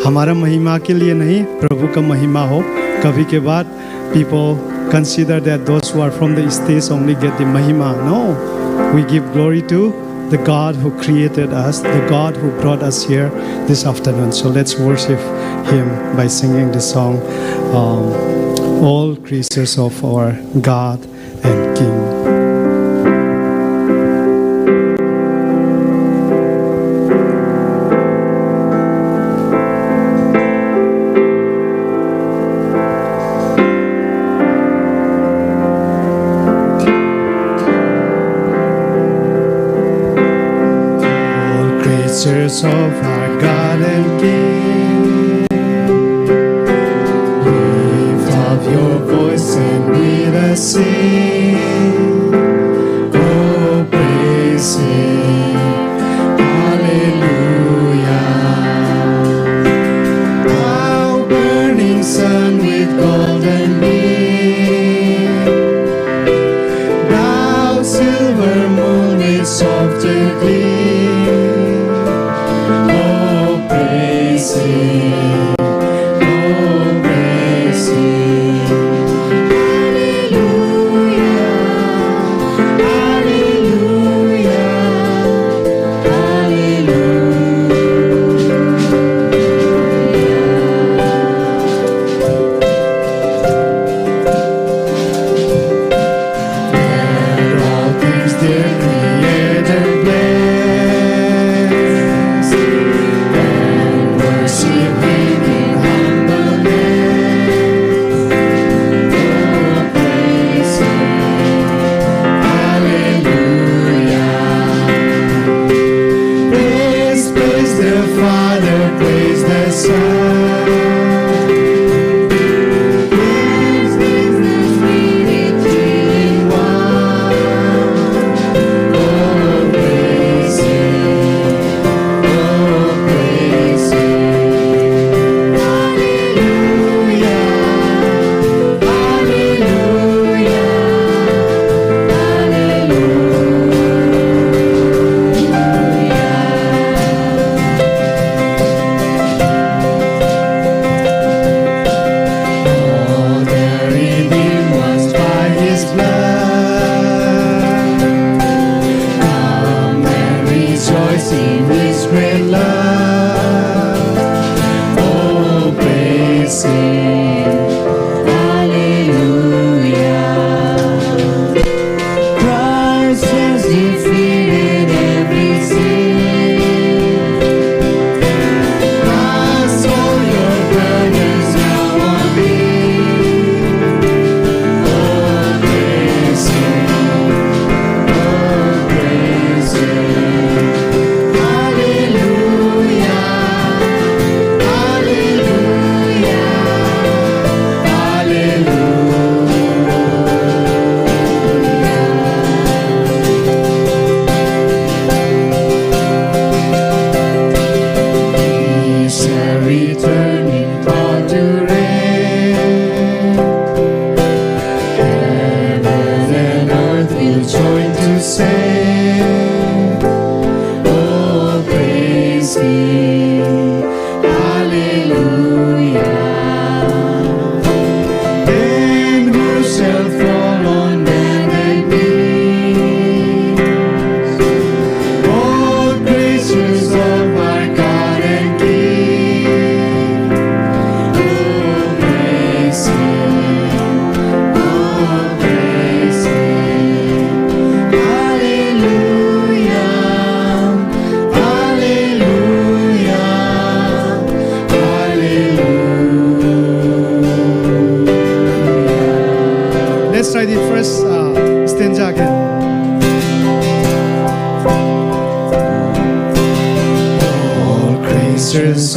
हमारा महिमा के लिए नहीं, प्रभु का महिमा हो. कभी के बाद people consider that those who are from the stage only get the mahima. No, we give glory to the God who created us, the God who brought us here this afternoon. So let's worship Him by singing the song, All Creatures of our God and King. Creatures of our God and King, lift up your voice and with us sing. Oh, praise Him, hallelujah. Thou burning sun with golden beam, thou silver moon with softer gleam.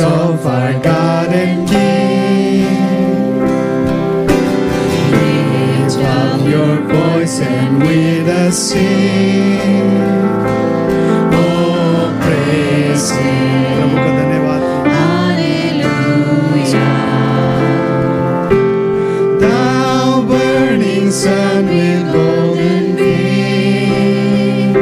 Of our God and King, lift up your voice and with us sing. Oh, praise Him, hallelujah. Thou burning sun with golden beam,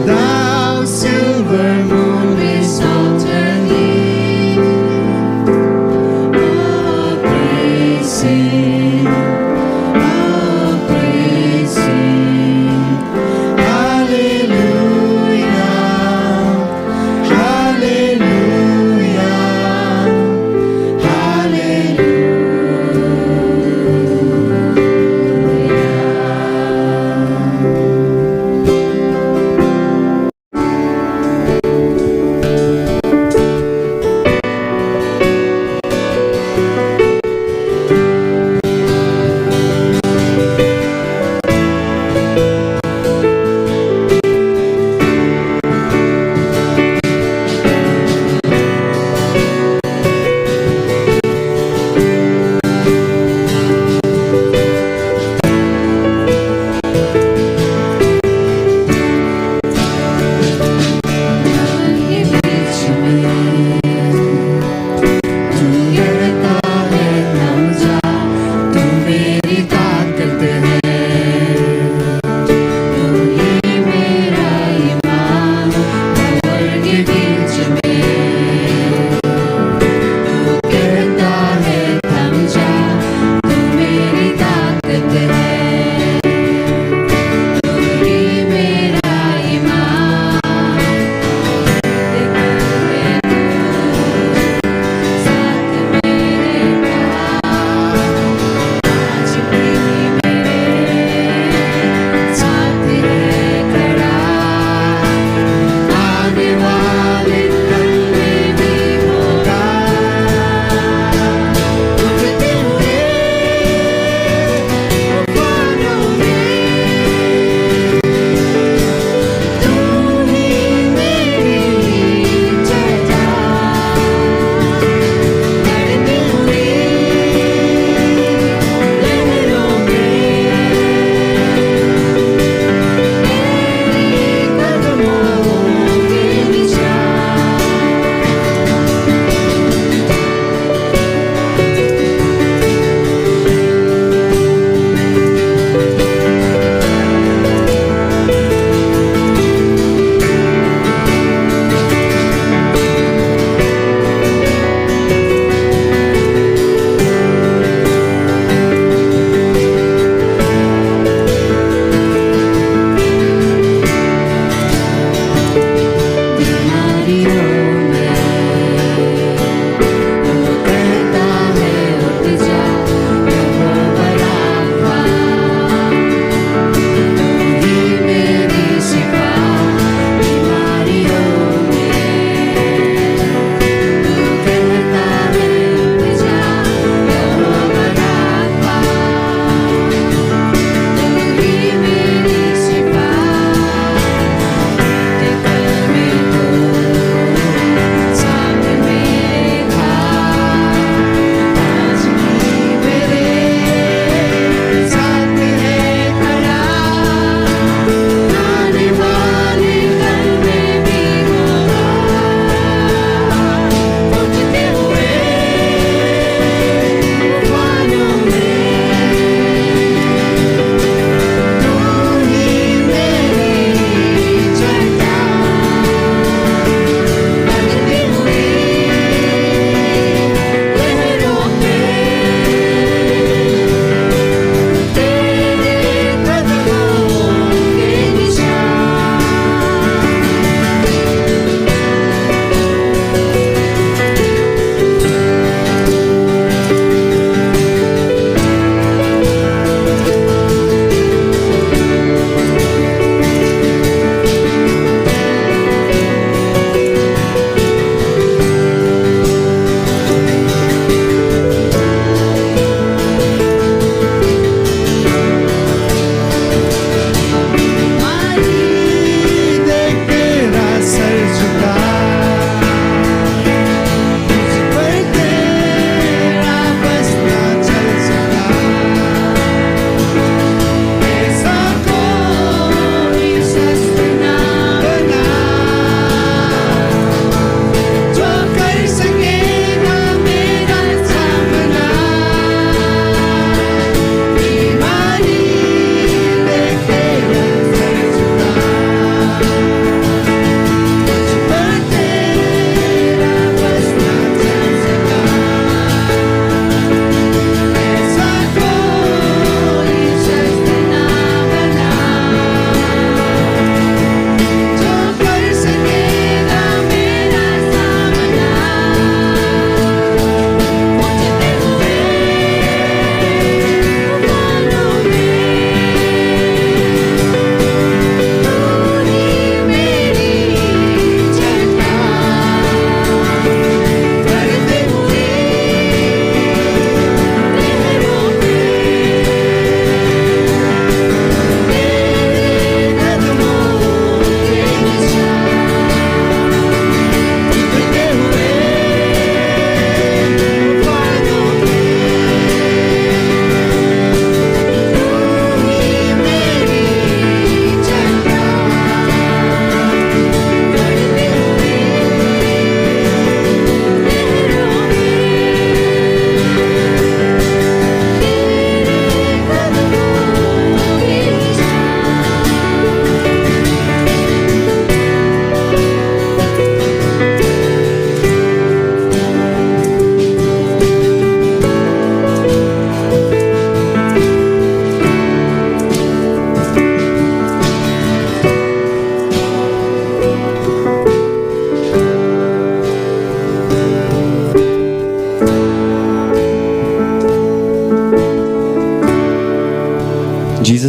thou silver moon with softer gleam.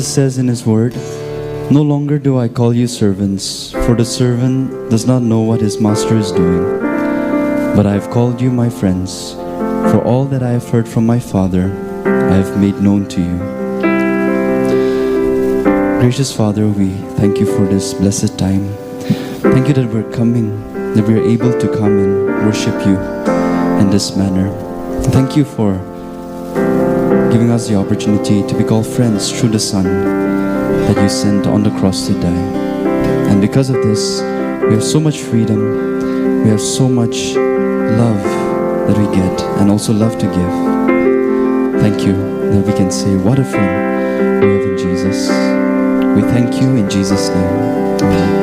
says in His word, "No longer do I call you servants, for the servant does not know what his master is doing. But I have called you my friends, for all that I have heard from my Father, I have made known to you." Gracious Father, we thank you for this blessed time. Thank you that we're coming, that we're able to come and worship you in this manner. Thank you for giving us the opportunity to be called friends through the Son that you sent on the cross to die. And because of this, we have so much freedom, we have so much love that we get and also love to give. Thank you that we can say, what a friend we have in Jesus. We thank you in Jesus' name. Amen.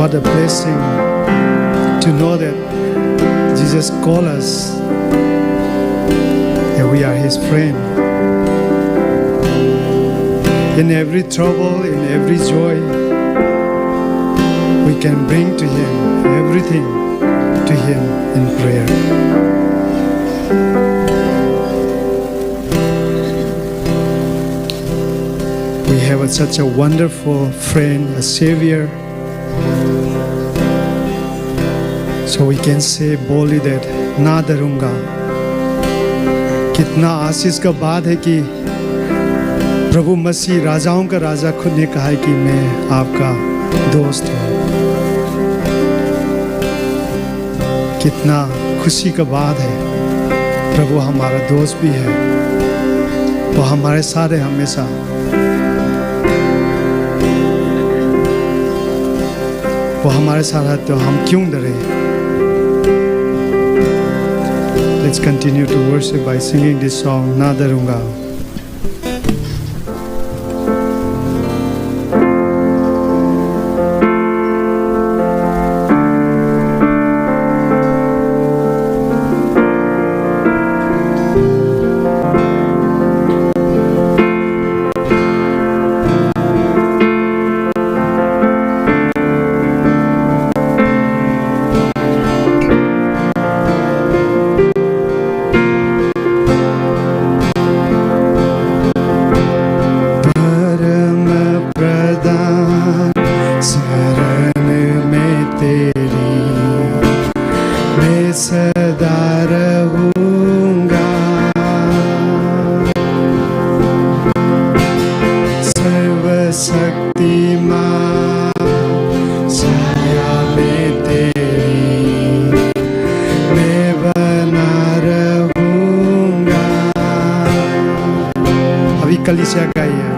What a blessing to know that Jesus called us, that we are His friend. In every trouble, in every joy, we can bring to Him everything to Him in prayer. We have such a wonderful friend, a Savior. So we can say boldly that ना डरूंगा. कितना आशीष का बात है कि प्रभु मसीह राजाओं का राजा खुद ने कहा है कि मैं आपका दोस्त हूँ. कितना खुशी का बात है। प्रभु हमारा दोस्त भी है, वो हमारे साथ है हमेशा। वो हमारे साथ है तो हम क्यों डरे। Let's continue to worship by singing this song, ना डरूंगा। कलीसिया गाई है।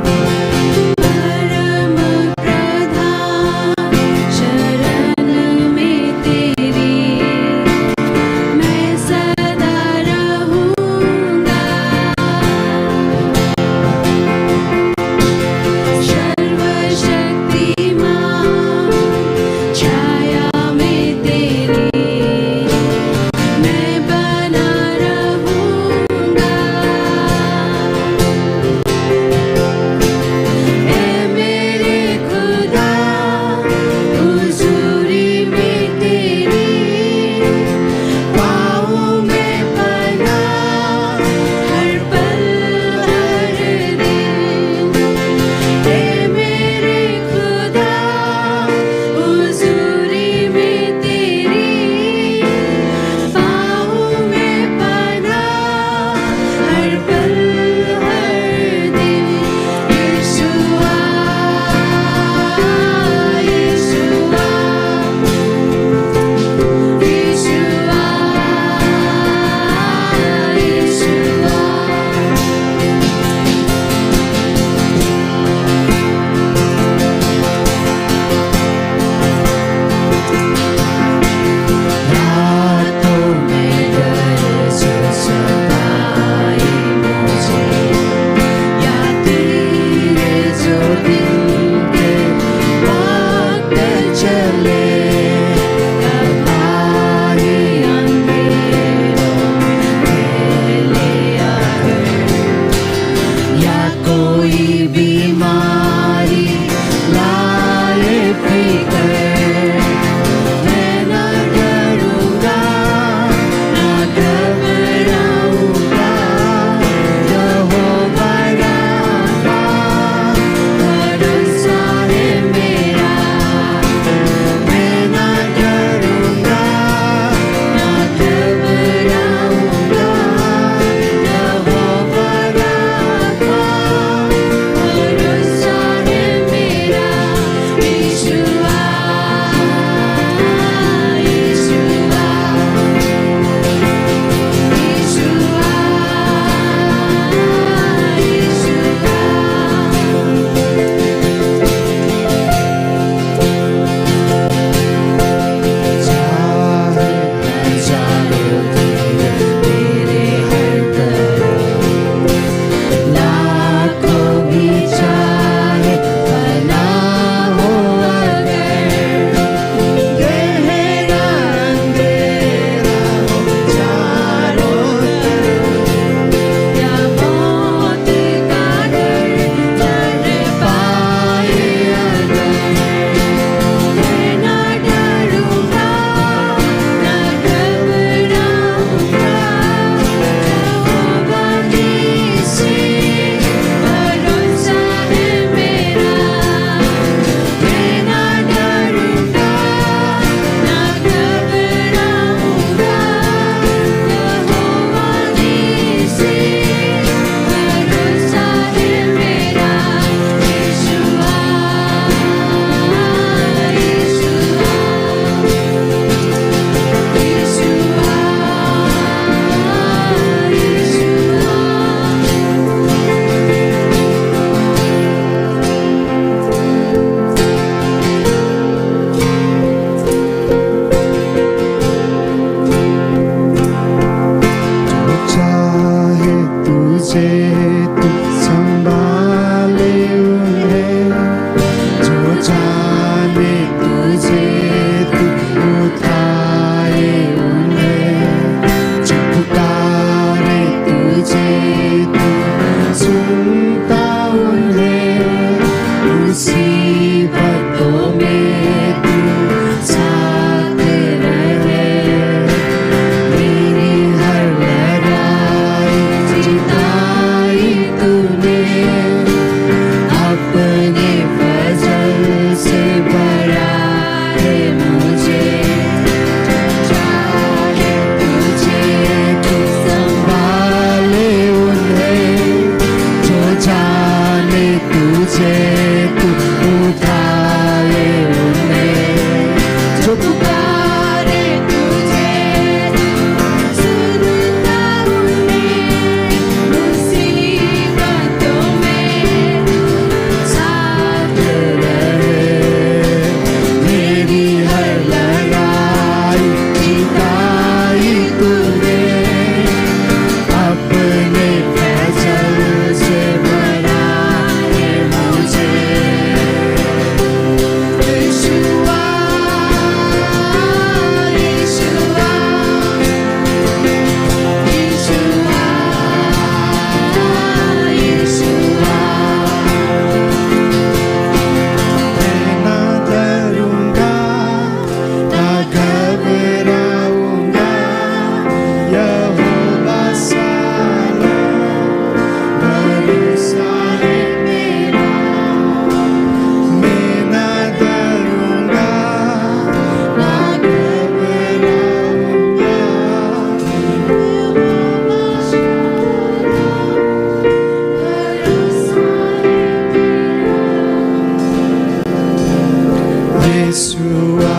Yeshua,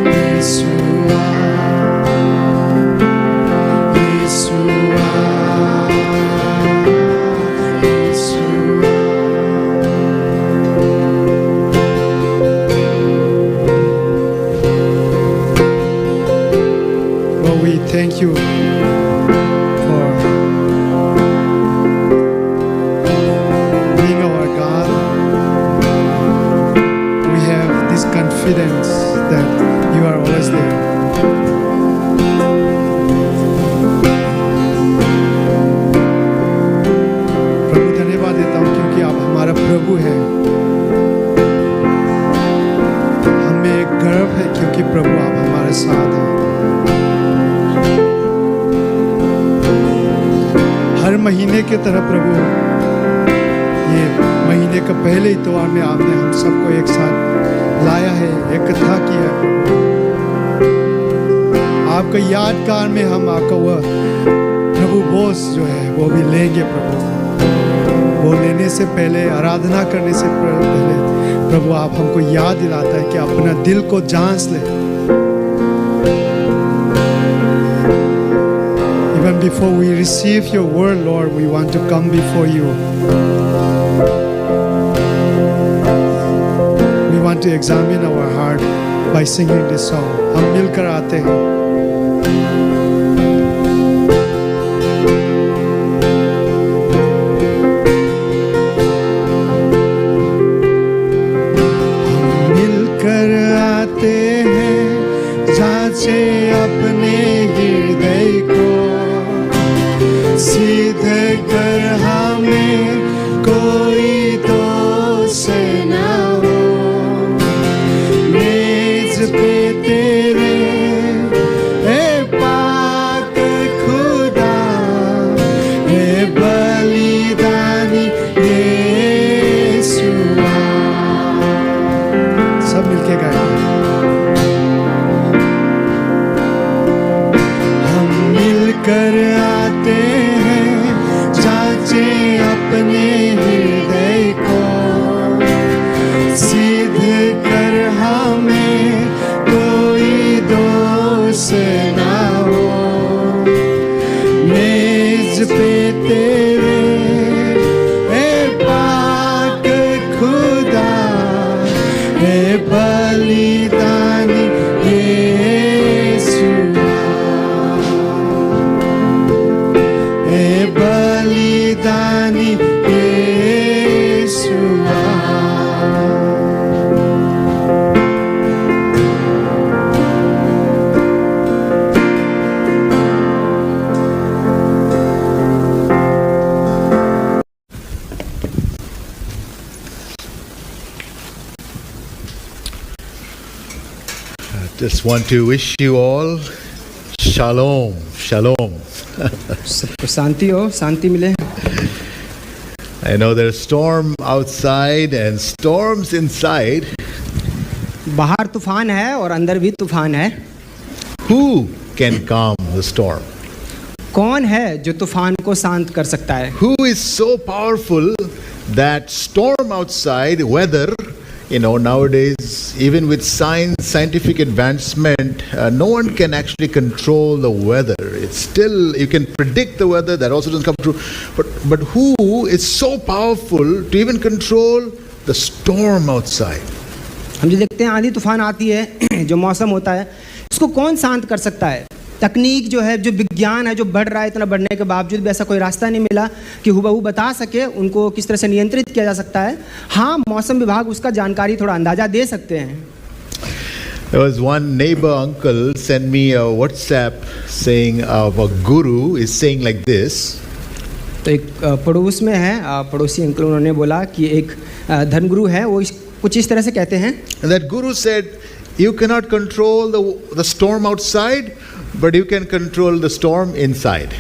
Yeshua, Yeshua, Yeshua. Lord, we thank you for being our God. We have this confidence that you are always there. प्रभु धन्यवाद देता हूँ क्योंकि आप हमारा प्रभु हैं। हमें एक गर्व है क्योंकि प्रभु आप हमारे साथ हैं। हर महीने के तरह प्रभु ये महीने का पहले इतवार में आपने हम सबको एक साथ लाया है, इकट्ठा किया है प्रभु। आपका यादगार में हम आपका वह प्रभु बोझ जो है वो भी लेंगे प्रभु। वो लेने से पहले, आराधना करने से पहले प्रभु आप हमको याद दिलाता है कि अपना दिल को जांच ले। Even before we receive your word, Lord, we want to come before you. We want to examine our heart by singing this song. हम मिलकर आते हैं। हम मिलकर आते हैं, जांचे अपने हृदय को, सिद्ध कर हमें कोई दोष न हो। मेज पे तेरे ए पाक खुदा, ए बलिदानी यीशुआ। सब मिलके गाएं। हम मिलकर आते हैं, जांचे अपने हृदय को, सिद्ध कर हमें कोई दोष न हो। मेज पे तेरे ए पाक खुदा, ए बलिदानी यीशुआ, ए बलिदानी यीशुआ। Just want to wish you all shalom, shalom. सबको शांति हो, शांति मिले। I know there's storm outside and storms inside. बाहर तूफान है और अंदर भी तूफान है। Who can calm the storm? कौन है जो तूफान को शांत कर सकता है? Who is so powerful that storm outside, weather, nowadays, even with scientific advancement, no one can actually control the weather. It's still, you can predict the weather, that also doesn't come true. But who is so powerful to even control the storm outside? हम जो देखते हैं आंधी तूफान आती है, जो मौसम होता है, इसको कौन शांत कर सकता है? तकनीक जो है, जो विज्ञान है, जो बढ़ रहा है, इतना बढ़ने के बावजूद भी ऐसा कोई रास्ता नहीं मिला कि हुबहू बता सके उनको किस तरह से नियंत्रित किया जा सकता है। हाँ, मौसम विभाग उसका जानकारी थोड़ा अंदाजा दे सकते हैं। There was one neighbor uncle sent me a WhatsApp saying of a guru is saying like this. तो एक पड़ोस में है, पड़ोसी अंकल, उन्होंने बोला कि एक धर्मगुरु है, वो कुछ इस तरह से कहते हैं। And that guru said, you cannot control the storm outside, but you can control the storm inside.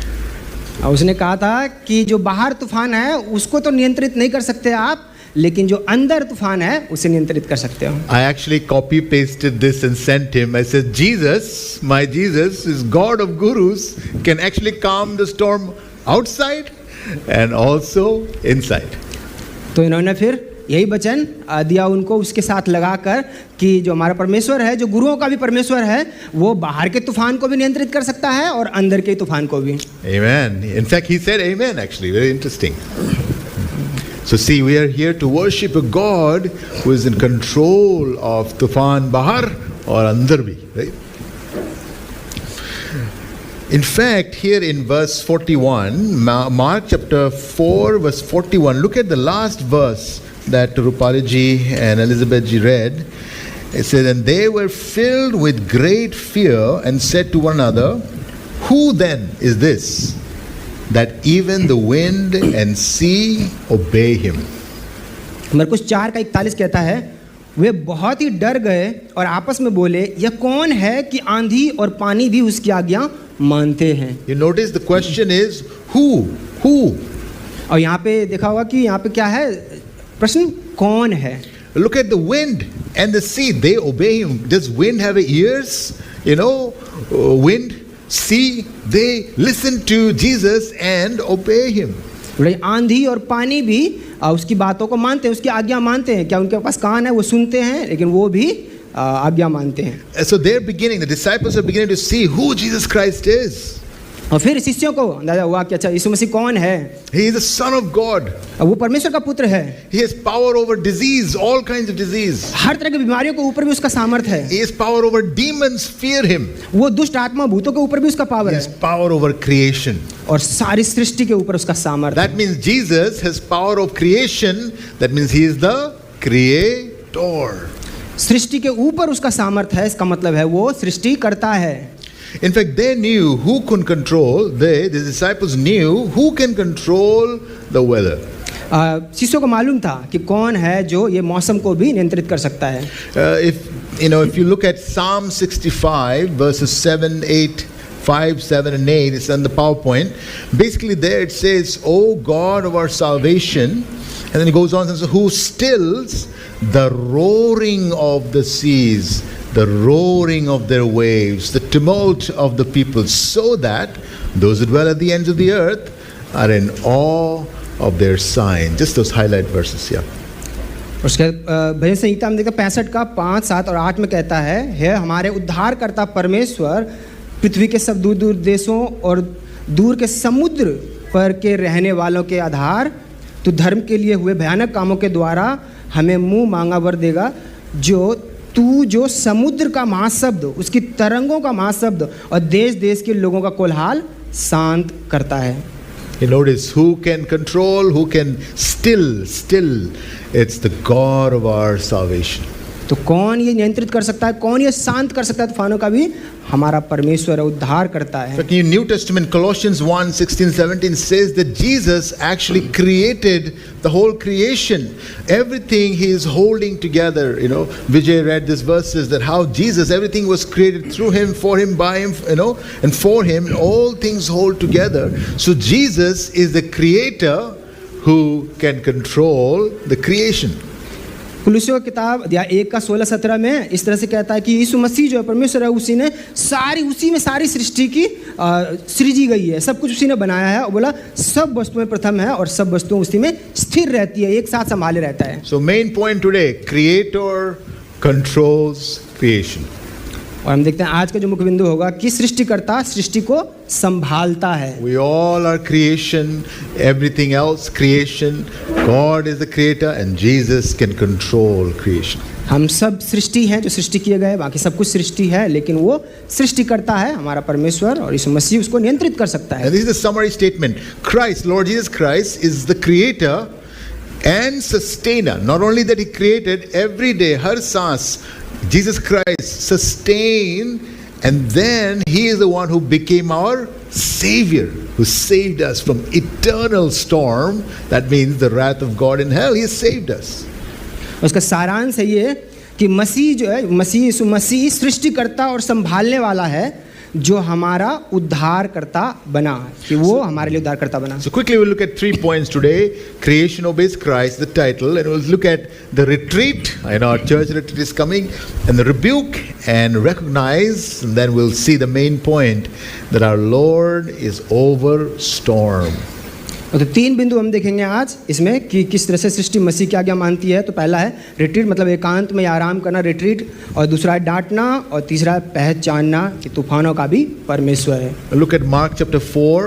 उसने कहा था कि जो बाहर तूफान है उसको तो नियंत्रित नहीं कर सकते आप, लेकिन जो अंदर तूफान है उसे नियंत्रित कर सकते हो। I actually copy pasted this and sent him. I said, Jesus, my Jesus is God of gurus, can actually calm the storm outside and also inside. तो इन्होंने फिर यही वचन दिया उनको उसके साथ लगाकर कि जो हमारा परमेश्वर है, जो गुरुओं का भी परमेश्वर है, वो बाहर के तूफान को भी नियंत्रित कर सकता है और अंदर के तूफान को भी. Amen. In fact, he said amen actually. Very interesting. So see, we are here to worship a God who is in control of tufan bahar or andar bhi, right? In fact, here in verse 41, Mark chapter 4, verse 41, look at the last verse that Rupali ji and Elizabeth ji read. It says, and they were filled with great fear and said to one another, who then is this, that even the wind and sea obey him? मरकुस 4:41 कहता है, वे बहुत ही डर गए और आपस में बोले, यह कौन है कि आंधी और पानी भी उसकी आज्ञा मानते हैं. You notice the question is who? और यहाँ पे देखा होगा कि यहाँ पे क्या है, प्रश्न कौन है. Look at the wind and the sea, they obey him. Does wind have ears? Wind, sea, they listen to Jesus and obey him. आंधी और पानी भी उसकी बातों को मानते हैं, उसकी आज्ञा मानते हैं. क्या उनके पास कान है? वो सुनते हैं, लेकिन वो भी आज्ञा मानते हैं. So they're beginning, the disciples are beginning to see who Jesus Christ is. और फिर शिष्यों को अंदाजा हुआ कि अच्छा यीशु मसीह कौन है. He is the Son of God. वो परमेश्वर का पुत्र है. He has power over disease, all kinds of disease. हर तरह की बीमारियों के ऊपर भी उसका सामर्थ्य है. He has power over demons, fear him. वो दुष्ट आत्मा भूतों के ऊपर भी उसका पावर He है. has power over creation. और सारी सृष्टि के ऊपर उसका सामर्थ्य. That means Jesus has power of creation. That means he is the creator. सृष्टि के ऊपर उसका सामर्थ्य है, इसका मतलब है वो सृष्टि करता है. In fact, they knew who could control, the disciples knew who can control the weather. शिष्यों को मालूम था कि कौन है जो ये मौसम को भी नियंत्रित कर सकता है. If you look at Psalm 65 verses 7, 8, 5, 7 and 8, it's on the PowerPoint. Basically there it says, O God of our salvation, and then it goes on and says, who stills the roaring of the seas, the roaring of their waves, the tumult of the people, so that those who dwell at the ends of the earth are in awe of their sign. Just those highlight verses here. उसके भजन संहिता में देखा 65 का 5, 7 और 8 में कहता है हमारे उद्धार करता परमेश्वर पृथ्वी के सब दूर दूर देशों और दूर के समुद्र पर के रहने वालों के आधार, तो धर्म के लिए हुए भयानक कामों के द्वारा हमें मुंह मांगा वर देगा. जो समुद्र का महाशब्द, उसकी तरंगों का महाशब्द और देश देश के लोगों का कोलाहल शांत करता है. You notice who can control, who can still. It's the God of our salvation. तो कौन ये नियंत्रित कर सकता है, कौन ये शांत कर सकता है तूफानों का भी? हमारा परमेश्वर उद्धार करता है. But in New Testament, Colossians 1, 16, 17 says that Jesus actually created the whole creation. Everything he is holding together. Vijay read these verses that how Jesus, everything was created through him, for him, by him, and for him, all things hold together. So Jesus is the creator who can control the creation. कुलुस्सियों की किताब अध्याय 1 का 16-17 में इस तरह से कहता है कि यीशु मसीह जो है परमेश्वर है, उसी में सारी सृष्टि की सृजी गई है, सब कुछ उसी ने बनाया है. और बोला सब वस्तुएं प्रथम है और सब वस्तुएं उसी में स्थिर रहती है, एक साथ संभाले रहता है. So main point today, creator controls creation. और हम देखते हैं आज का जो मुख्य बिंदु होगा कि सृष्टिकर्ता सृष्टि को संभालता है. We all are creation, everything else creation. God is the creator and Jesus can control creation. हम सब सृष्टि हैं जो सृष्टि किए गए, बाकी सब कुछ सृष्टि है, लेकिन वो सृष्टिकर्ता है हमारा परमेश्वर, और यीशु मसीह उसको नियंत्रित कर सकता है. And this is the summary statement. Christ, Lord Jesus Christ is the creator and sustainer. Not only that he created every day, har saans, Jesus Christ sustained, and then he is the one who became our savior, who saved us from eternal storm. That means the wrath of God in hell. He has saved us. उसका सारांश है ये कि मसीह जो है, यीशु मसीह सृष्टिकर्ता और संभालने वाला है, जो हमारा उद्धारकर्ता बना, कि वो हमारे लिए उद्धारकर्ता बना. So quickly we'll look at 3 points today. Creation obeys Christ, the title, and we'll look at the retreat. I know our church retreat is coming, and the rebuke and recognize, and then we'll see the main point that our Lord is over storm. तो 3 बिंदु हम देखेंगे आज इसमें कि किस तरह से सृष्टि मसीह की आज्ञा मानती है। तो पहला है रिट्रीट, मतलब एकांत में आराम करना, रिट्रीट। और दूसरा है डांटना, और तीसरा है पहचानना कि तूफानों का भी परमेश्वर है। Look at Mark chapter 4,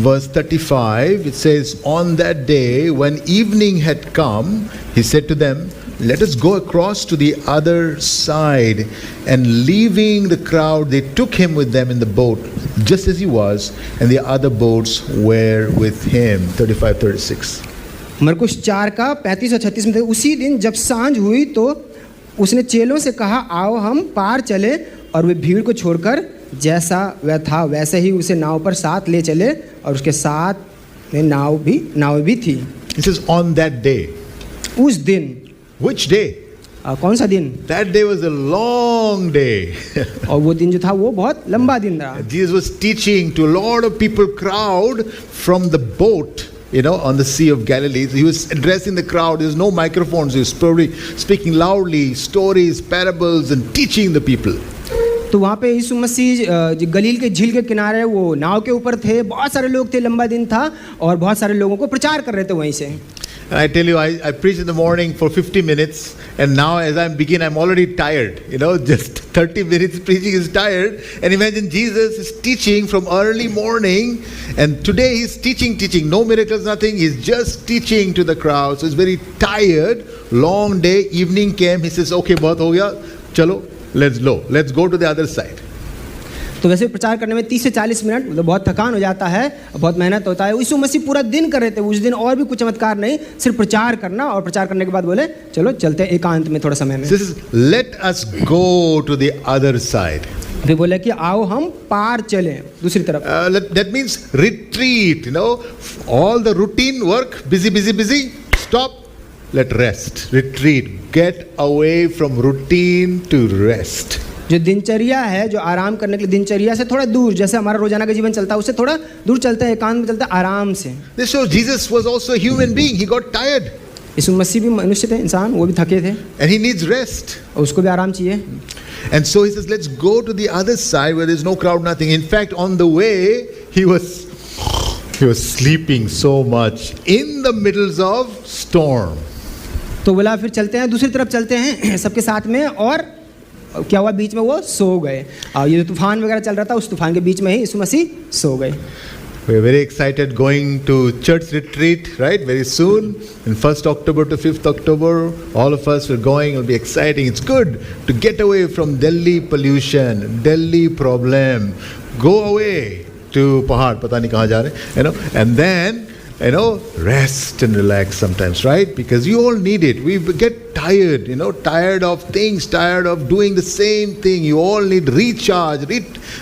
verse 35. It says, "On that day, when evening had come, he said to them, 'Let us go across to the other side.' And leaving the crowd, they took him with them in the boat, just as he was, and the other boats were with him." 35-36. मरकुस 4 का 35 और 36 में, उसी दिन जब सांझ हुई तो उसने चेलों से कहा, आओ हम पार चले, और वे भीड़ को छोड़कर जैसा वह था वैसे ही उसे नाव पर साथ ले चले, और उसके साथ में नाव भी थी। It says, "On that day." उस दिन, Which day? कौन सा दिन? That day was a long day. और वो दिन जो था वो बहुत लंबा दिन रहा। Jesus was teaching to a lot of people, crowd from the boat, on the Sea of Galilee. He was addressing the crowd. There's no microphones. He was probably speaking loudly, stories, parables, and teaching the people. तो वहाँ पे यीशु मसीह गलील के झील के किनारे वो नाव के ऊपर थे, बहुत सारे लोग थे, लंबा दिन था, और बहुत सारे लोगों को प्रचार कर रहे थे वहीं से। I tell you, I preached in the morning for 50 minutes, and now as I begin, I'm already tired. Just 30 minutes preaching is tired. And imagine Jesus is teaching from early morning, and today he's teaching. No miracles, nothing. He's just teaching to the crowd. So he's very tired. Long day, evening came. He says, "Okay, bahut ho gaya. Chalo, let's go to the other side." तो वैसे प्रचार करने में 30 से 40 minute, मतलब बहुत थकान हो जाता है, बहुत मेहनत होता है। यीशु मसीह पूरा दिन कर रहे थे उस दिन, और भी कुछ चमत्कार नहीं, सिर्फ प्रचार करना, और प्रचार करने के बाद बोले चलो चलते हैं एकांत में थोड़ा समय में। This is, "Let us go to the other side." फिर बोले कि आओ हम पार चलें दूसरी तरफ। That means retreat. All the routine work, busy. Stop. Let rest. Retreat. Get away from routine to rest. जो दिनचर्या है, जो आराम करने के लिए दिनचर्या से थोड़ा दूर, जैसे हमारा रोजाना का जीवन चलता है उससे थोड़ा दूर चलते हैं, एकांत में चलते हैं आराम से। This shows Jesus was also a human being. He got tired. यीशु मसीह भी मनुष्य थे, इंसान, वो भी थके थे, And he needs rest. और उसको भी आराम चाहिए। And so he says, "Let's go to the other side where there's no crowd, nothing." In fact, on the way, he was sleeping so much in the middle of storm. तो बोला फिर चलते हैं, दूसरी तरफ चलते हैं सबके साथ में, और क्या हुआ, बीच में वो सो गए। और ये जो तूफान वगैरह चल रहा था, उस तूफान के बीच में ही यीशु मसीह सो गए। We are very excited going to church retreat, right? Very soon, in 1st October to 5th October, all of us are going. It'll be exciting. It's good to get away from Delhi pollution, Delhi problem. Go away to Pahad, pata nahi kahan ja rahe, and then, rest and relax sometimes, right? Because you all need it. We get tired, tired of things, tired of doing the same thing. You all need recharge,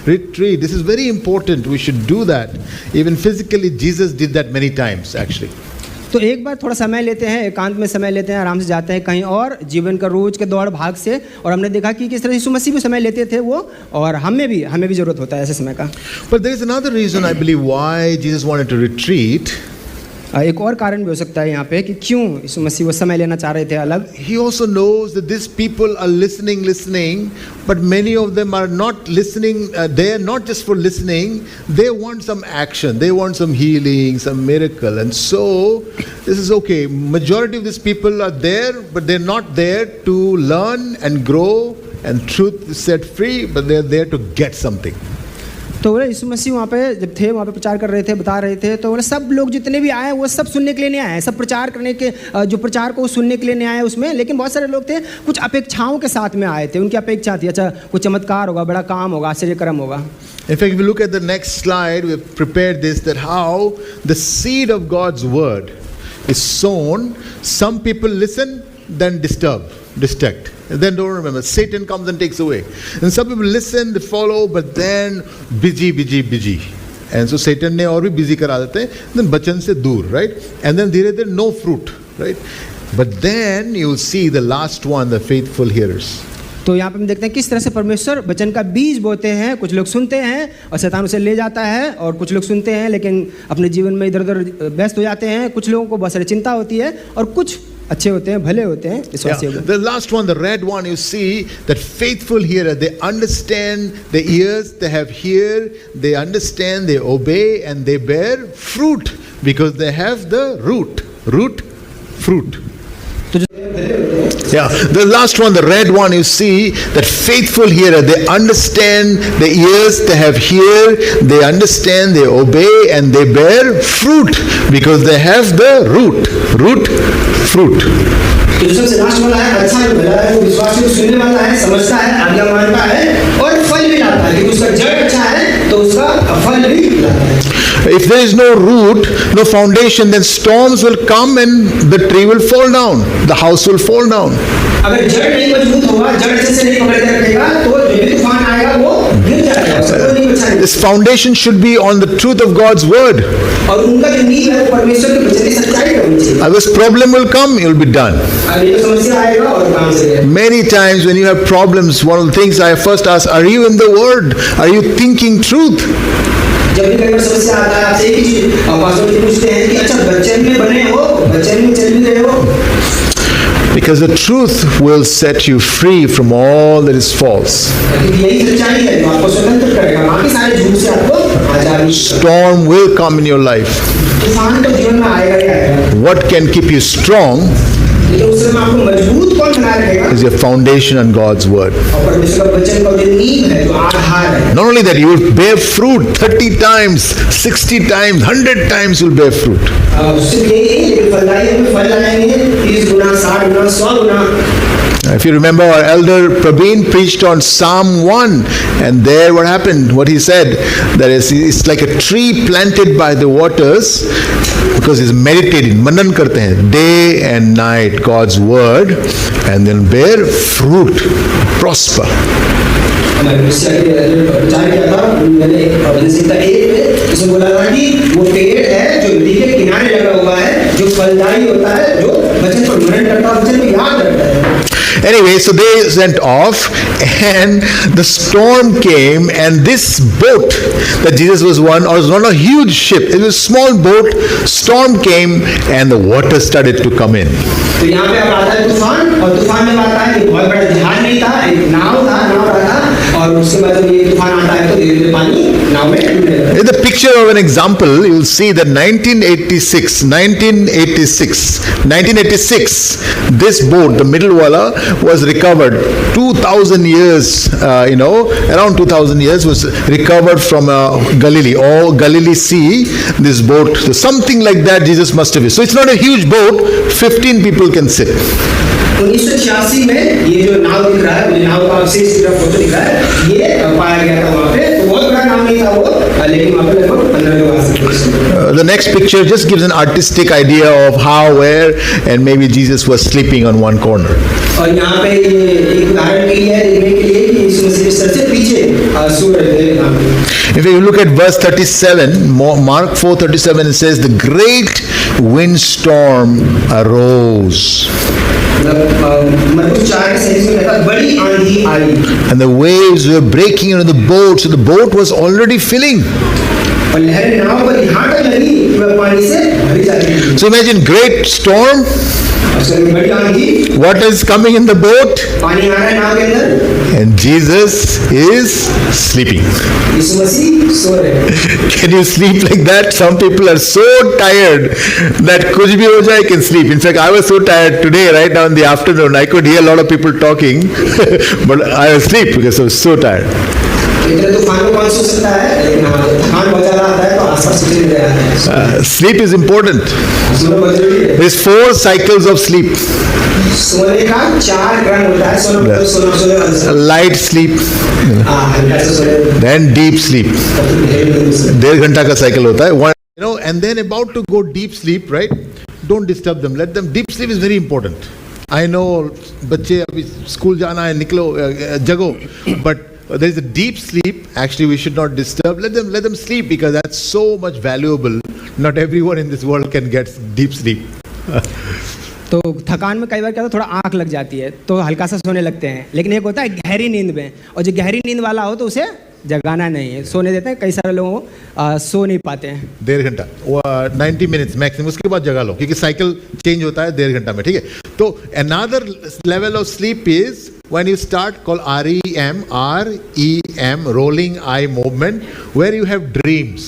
retreat. This is very important. We should do that. Even physically, Jesus did that many times, actually. तो एक बार थोड़ा समय लेते हैं, एकांत में समय लेते हैं, आराम से जाते हैं कहीं और, जीवन का रोज के दौड़ भाग से, और हमने देखा कि किस तरह यीशु मसीह भी समय लेते थे वो, और हमें भी जरूरत होता है ऐसे समय का। But there is another reason, I believe, why Jesus wanted to retreat. एक और कारण भी हो सकता है यहाँ पे कि क्यों यीशु मसीह वो समय लेना चाह रहे थे अलग। He also knows that these people are listening, but many of them are not listening. They are not just for listening. They want some action. They want some healing, some miracle. And so, this is okay. Majority of these people are there, but they're not there to learn and grow and truth is set free, but they're there to get something. तो बोले यीशु मसीह वहाँ पे जब थे, वहाँ पे प्रचार कर रहे थे, बता रहे थे, तो बोले सब लोग जितने भी आए वो सब सुनने के लिए नहीं आए, सब प्रचार करने के, जो प्रचार को सुनने के लिए नहीं आए उसमें, लेकिन बहुत सारे लोग थे कुछ अपेक्षाओं के साथ में आए थे। उनकी अपेक्षा थी, अच्छा कुछ चमत्कार होगा, बड़ा काम होगा, आश्चर्यकर्म होगा। In fact, if you look at the next slide, we've prepared this, that how the seed of God's word is sown. Some people listen, then distract. And then don't remember. Satan comes and takes away. And some people listen, they follow, but then busy. And so Satan ने और भी busy करा देते हैं. Then बचन से दूर, right? And then धीरे-धीरे no fruit, right? But then you will see the last one, the faithful hearers. तो यहाँ पे हम देखते हैं किस तरह से परमेश्वर वचन का बीज बोते हैं। कुछ लोग सुनते हैं और शैतान उसे ले जाता है, और कुछ लोग सुनते हैं लेकिन अपने जीवन में इधर उधर व्यस्त हो जाते हैं। कुछ लोगों को बहुत सारी चिंता होती है, और कुछ अच्छे होते हैं, भले होते हैं Yeah. विश्वासियों को। The last one, the red one, you see that faithful hearer, they understand, the ears they have hear, they understand, they obey, and they bear fruit because they have the root, fruit. Yeah, the last one, the red one, you see that faithful hearer, they understand, the ears they have hear, they understand, they obey, and they bear fruit because they have the root, fruit. तो जो सबसे last वाला है, अच्छा है, भला है, वो विश्वास को सुनने वाला है, समझता है, आज्ञा मानता है और फल भी लाता है। कि उसका जड़ अच्छा है तो उसका फल भी लाता है। If there is no root, no foundation, then storms will come and the tree will fall down, the house will fall down. अगर जड़ नहीं मजबूत होगा, जड़ अच्छे से नहीं पकड़ के रखेगा, तो जो भी तूफान आएगा वो गिर जाएगा, उसको नहीं बचाएगा। This foundation should be on the truth of God's word. और उनका जो नींव है वो परमेश्वर के वचन की सच्चाई पे होनी चाहिए। This problem will come, you'll be done. अगर ये समस्या आएगा और काम से Many times when you have problems, one of the things I first ask, are you in the word? Are you thinking truth? जब भी कई बार समस्या आता है, आपसे एक ही चीज पास्टर जी पूछते हैं कि अच्छा वचन में बने हो, वचन में चल भी रहे हो? Because the truth will set you free from all that is false. क्योंकि यही सच्चाई है जो आपको स्वतंत्र करेगा, बाकी सारे झूठ से आपको आजादी। Storm will come in your life. तूफान तो जीवन में आएगा ही आएगा, What can keep you strong लेकिन उस समय आपको मजबूत कौन बनाए रखेगा? is your foundation on God's word. और परमेश्वर का वचन का जो नींव है, जो आधार है। Not only that, you will bear fruit 30 times, 60 times, 100 times you'll bear fruit. सिर्फ यही नहीं, लेकिन फलदायी हमें फल लाएंगे 30 गुना, 60 गुना, 100 गुना। If you remember, our elder Prabeen preached on Psalm 1, and there what happened, what he said, that is, it's like a tree planted by the waters, because he's meditating, manan karte hain, day and night, God's word, and then bear fruit, prosper. हमारे mister के प्रचार किया था, मैंने संहिता 1 में इसमें बोला था कि वो पेड़ है जो नदी के किनारे लगा हुआ है, जो फलदायी होता है, जो वचन पर मनन करता है, वचन को याद रखता है। Anyway, so they went off, and the storm came, and this boat that Jesus was on, was not a huge ship, it was a small boat. Storm came, and the water started to come in. तो यहाँ पे अब आता है तूफान, और तूफान में आता है, बहुत बड़ा जहाज नहीं था, एक नाव था, और उसके बाद जब ये तूफान आता है तो धीरे धीरे पानी नाव में डूबने लगता है। In the picture of an example, you will see that 1986, this boat, the middle wala, was recovered 2000 years, around 2000 years was recovered from Galilee, or Galilee Sea, this boat, so something like that Jesus must have used. So it's not a huge boat, 15 people can sit. 1986 में ये जो नाव दिख रहा है, मुझे नाव का अवशेष दिख रहा है, फोटो दिख रहा है, ये पाया गया था वहाँ पे। तो बहुत बड़ा नाव नहीं था वो, लेकिन वहाँ पे लगभग 15 लोग आ सकते। The next picture just gives an artistic idea of how, where, and maybe Jesus was sleeping on one corner. और यहाँ पे ये एक उदाहरण के लिए देखने के लिए कि यीशु मसीह सबसे पीछे सो रहे थे। If you look at verse 37, Mark 4:37, it says, the great windstorm arose. बड़ी आंधी आई, And the waves were breaking into the boat, so the boat was already filling. और लहरें नाव पर यहाँ तक लगी कि वह पानी से भरी जाती थी। So imagine great storm, बड़ी आंधी, water is coming in the boat, पानी आ रहा है नाव के अंदर, and Jesus is sleeping. यीशु मसीह सो रहे हैं। Can you sleep like that? Some people are so tired that kuch bhi ho jaye can sleep. In fact, I was so tired today, right now in the afternoon, I could hear a lot of people talking, but I was asleep because I was so tired. इतने तूफान में कौन सो सकता है, लेकिन हाँ तूफान बहुत ज़्यादा आता है तो आसपास सोने नहीं आता है। Sleep is important. सोना बहुत जरूरी है। There's 4 cycles of sleep. सोने का 4 क्रम होता है, सोने वाले से। Light sleep, हल्का सा सोने, then deep sleep. गहरी नींद से। 1.5 घंटा का cycle होता है. And then about to go deep sleep, right? Don't disturb them. Let them. Deep sleep is very important. I know बच्चे अभी स्कूल जाना है, निकलो, जगो, but there is a deep sleep. Actually, we should not disturb. Let them sleep because that's so much valuable. Not everyone in this world can get deep sleep. तो थकान में कई बार क्या होता है, थोड़ा आंख लग जाती है तो हल्का सा सोने लगते हैं, लेकिन एक होता है गहरी नींद में, और जो गहरी नींद वाला हो तो उसे जगाना नहीं है, सोने देते हैं। कई सारे लोग सो नहीं पाते हैं। 1.5 घंटा, 90 मिनट्स मैक्सिमम, उसके बाद जगा लो, क्योंकि साइकिल चेंज होता है 1.5 घंटा में, ठीक है। तो another level of sleep is when you start called REM, rolling eye movement, where you have dreams.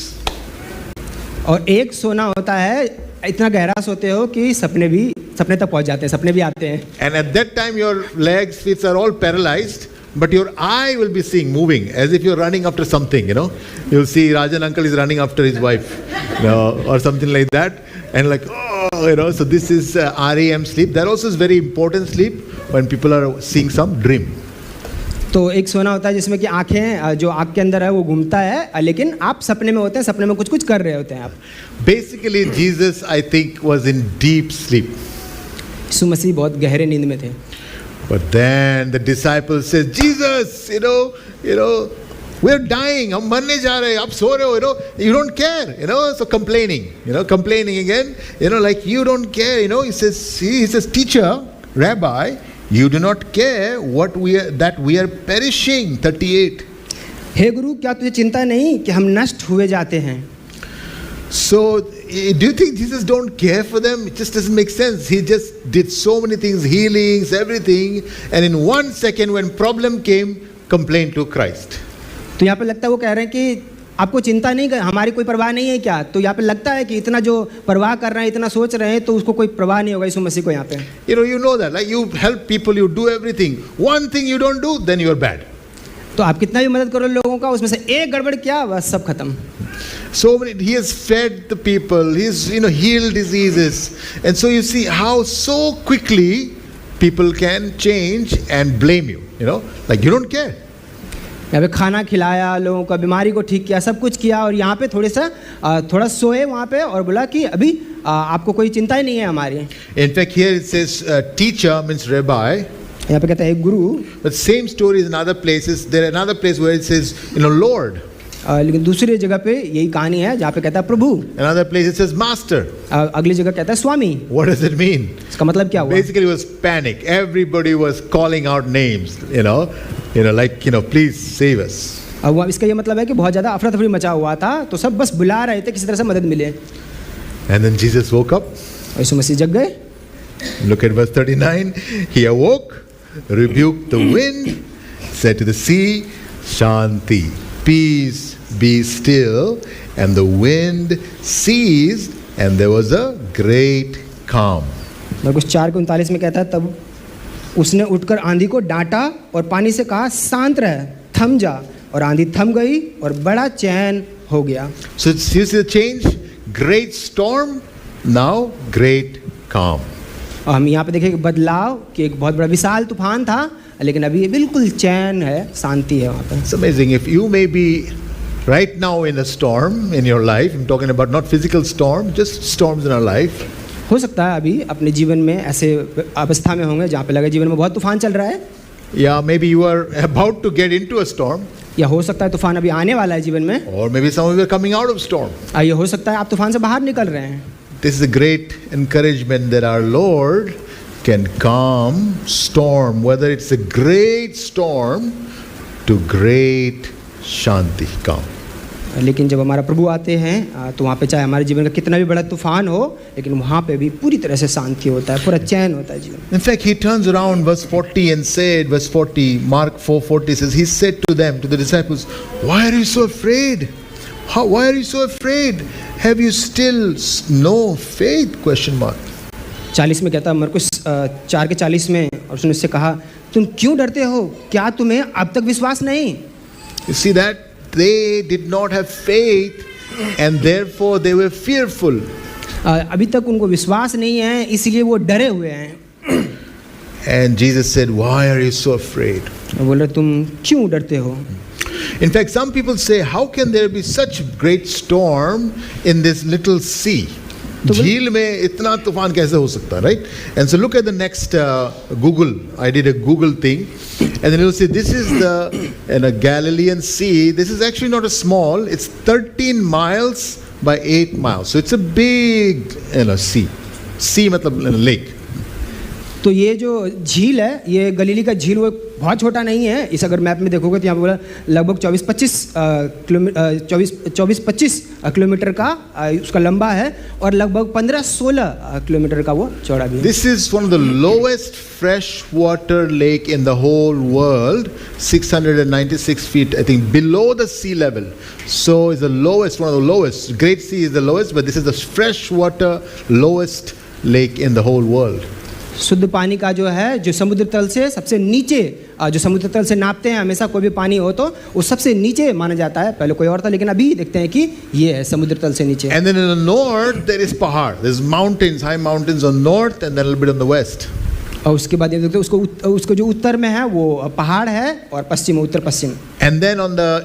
और एक सोना होता है, इतना गहरा सोते हो कि सपने तक पहुंच जाते हैं, सपने भी आते हैं। And at that time your legs, feet are all paralyzed, but your eye will be seeing, moving, as if you're running after something, you know. You'll see Rajan uncle is running after his wife, or something like that, and like, oh, you know. So this is REM sleep. That also is very important sleep when people are seeing some dream. तो एक सोना होता है जिसमें कि आंखें, जो आँख के अंदर है वो घूमता है, लेकिन आप सपने में होते हैं, सपने में कुछ कर रहे होते हैं आप। Basically, Jesus, I think, was in deep sleep. यीशु मसीह बहुत गहरे नींद में थे। But then the disciples says, Jesus, you know, we're dying, हम मरने जा रहे हैं, आप सो रहे हो, you don't care, so complaining again, like you don't care, he says, teacher, rabbi, you do not care that we are perishing. 38. हे गुरु, क्या तुझे चिंता नहीं कि हम नष्ट हुए जाते हैं? So, do you think Jesus don't care for them? It just doesn't make sense. He just did so many things, healings, everything, and in 1 second when problem came, complained to Christ. तो यहाँ पे लगता है वो कह रहे हैं कि आपको चिंता नहीं, हमारी कोई परवाह नहीं है क्या? तो यहाँ पे लगता है कि इतना जो परवाह कर रहे हैं, इतना सोच रहे हैं, तो उसको कोई परवाह नहीं होगा यीशु मसीह को यहाँ पे। You know that, like you help people, you do everything. One thing you don't do, then you are bad. तो आप कितना भी मदद करो लोगों का, उसमें से एक गड़बड़ किया, बस सब खत्म। So many, he has fed the people, he's healed diseases, and so you see how so quickly people can change and blame you, like you don't care. यहाँ पे खाना खिलाया लोगों को, बीमारी को ठीक किया, सब कुछ किया, और यहाँ पे थोड़ा सोए वहाँ पे और बोला कि अभी आपको कोई चिंता ही नहीं है हमारी। In fact, here it says teacher means rabbi. यहाँ पे कहता है गुरु। But same story is in other places. There is another place where it says Lord. लेकिन दूसरी जगह पे यही कहानी है जहाँ पे कहता है प्रभु। Another place it says master. अगली जगह कहता है स्वामी। What does it mean? इसका मतलब क्या हुआ? Basically it was panic. Everybody was calling out names, like please save us. अब इसका ये मतलब है कि बहुत ज़्यादा अफरा तफरी मचा हुआ था, तो सब बस बुला रहे थे किसी तरह से मदद मिले। And then Jesus woke up. यीशु मसीह जग गए। Look at verse 39. He awoke, rebuked the wind, said to the sea, Shanti, peace, be still, and the wind ceased, and there was a great calm. मरकुस 4:39 में कहता है, तब उसने उठकर आंधी को डांटा और पानी से कहा, शांत रह, थम जा, और आंधी थम गई और बड़ा चैन हो गया। So you see the change? Great storm, now great calm. और हम यहाँ पे देखें बदलाव कि एक बहुत बड़ा विशाल तूफान था, लेकिन अभी बिल्कुल चैन है, शांति है वहाँ पे। It's amazing. If you may be right now in a storm in your life, I'm talking about not physical storm, just storms in our life. हो सकता है अभी अपने जीवन में ऐसे अवस्था में होंगे जहाँ पे लगे जीवन में बहुत तूफान चल रहा है। Yeah, maybe you are about to get into a storm. या हो सकता है तूफान अभी आने वाला है जीवन में। Or maybe some of you are coming out of storm. ये हो सकता है आप तूफान से बाहर निकल रहे हैं। This is a great encouragement that our Lord can calm storm, whether it's a great storm to great shanti, calm. लेकिन जब हमारा प्रभु आते हैं तो वहाँ पे चाहे हमारे जीवन का कितना भी बड़ा तूफान हो, लेकिन वहाँ पे भी पूरी तरह से शांति होता है, पूरा चैन होता है जीवन। In fact, he turns around verse 40 and said, verse 40, Mark 4:40 says, he said to them, to the disciples, why are you so afraid? Why are you so afraid? Have you still no faith? Question mark. 40 में कहता है, मरकुस 4:40 में, और उसने उससे कहा, तुम क्यों डरते हो? क्या तुम्हें अब तक विश्वास नहीं? You see that? They did not have faith and therefore they were fearful. अभी तक उनको विश्वास नहीं है, इसलिए वो डरे हुए हैं। And Jesus said, why are you so afraid? बोल रहे, तुम क्यों डरते हो? In fact, some people say, how can there be such great storm in this little sea? झील में इतना तूफान कैसे हो सकता है, right? And so look at the next Google. I did a Google thing, and then you'll see this is the Galilean Sea. This is actually not a small. It's 13 miles by 8 miles. So it's a big sea. Sea मतलब lake. तो ये जो झील है, ये गलीली का झील, वो बहुत छोटा नहीं है। इस अगर मैप में देखोगे तो यहाँ पे बोला लगभग 24-25 किलोमीटर का उसका लंबा है और लगभग 15-16 किलोमीटर का वो चौड़ा भी है। This is one of the lowest freshwater lake in the whole world, 696 feet, I think, below the sea level. So it's the lowest, one of the lowest. Great Sea is the lowest, but this is the freshwater lowest lake in the whole world. शुद्ध पानी का जो है, जो समुद्र तल से सबसे नीचे, जो समुद्र तल से नापते हैं हमेशा कोई भी पानी हो तो वो सबसे नीचे माना जाता है। पहले कोई और था, लेकिन अभी देखते हैं कि ये है समुद्र तल से नीचे। And then in the north there is pahar. There's mountains, high mountains on north, and then a little bit on the west. और उसके बाद ये देखते हैं उसको जो उत्तर में है वो पहाड़ है और पश्चिम, उत्तर पश्चिम। And then on the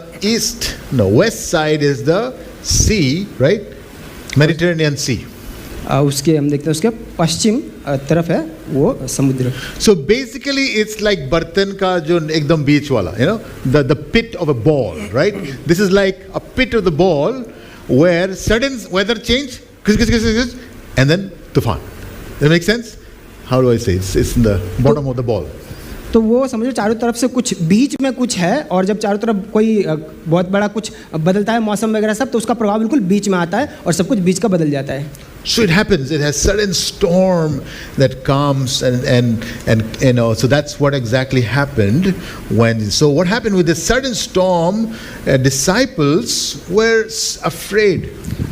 west side is the sea, right? Mediterranean Sea. उसके हम देखते हैं उसके पश्चिम तरफ है वो समुद्र। So basically it's like बर्तन का जो एकदम बीच वाला, you know, the pit of a ball, right? This is like a pit of the ball where sudden weather change, and then तूफान. Does that make sense? How do I say? It's in the bottom of the ball. तो वो समझो चारों तरफ से कुछ बीच में कुछ है, और जब चारों तरफ कोई बहुत बड़ा कुछ बदलता है मौसम वगैरह सब, तो उसका प्रभाव बिल्कुल बीच में आता है और सब कुछ बीच का बदल जाता है। So it happens. It has sudden storm that comes, and you know. So that's what exactly happened when. So what happened with the sudden storm? Disciples were afraid.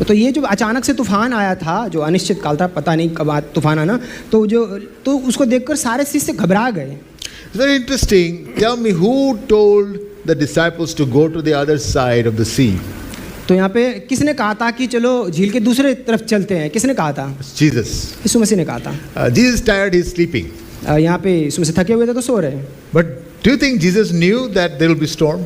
तो ये जो अचानक से तूफान आया था, जो अनिश्चित काल था, पता नहीं कब तूफान आना, तो उसको देखकर सारे शिष्य घबरा गए। It's very interesting. Tell me, who told the disciples to go to the other side of the sea? तो यहाँ पे किसने कहा था कि चलो झील के दूसरे तरफ चलते हैं? किसने कहा था? Jesus. यीशु मसीह ने कहा था। Jesus tired, he's sleeping. यहाँ पे यीशु मसीह थके हुए थे तो सो रहे हैं। But do you think Jesus knew that there will be storm?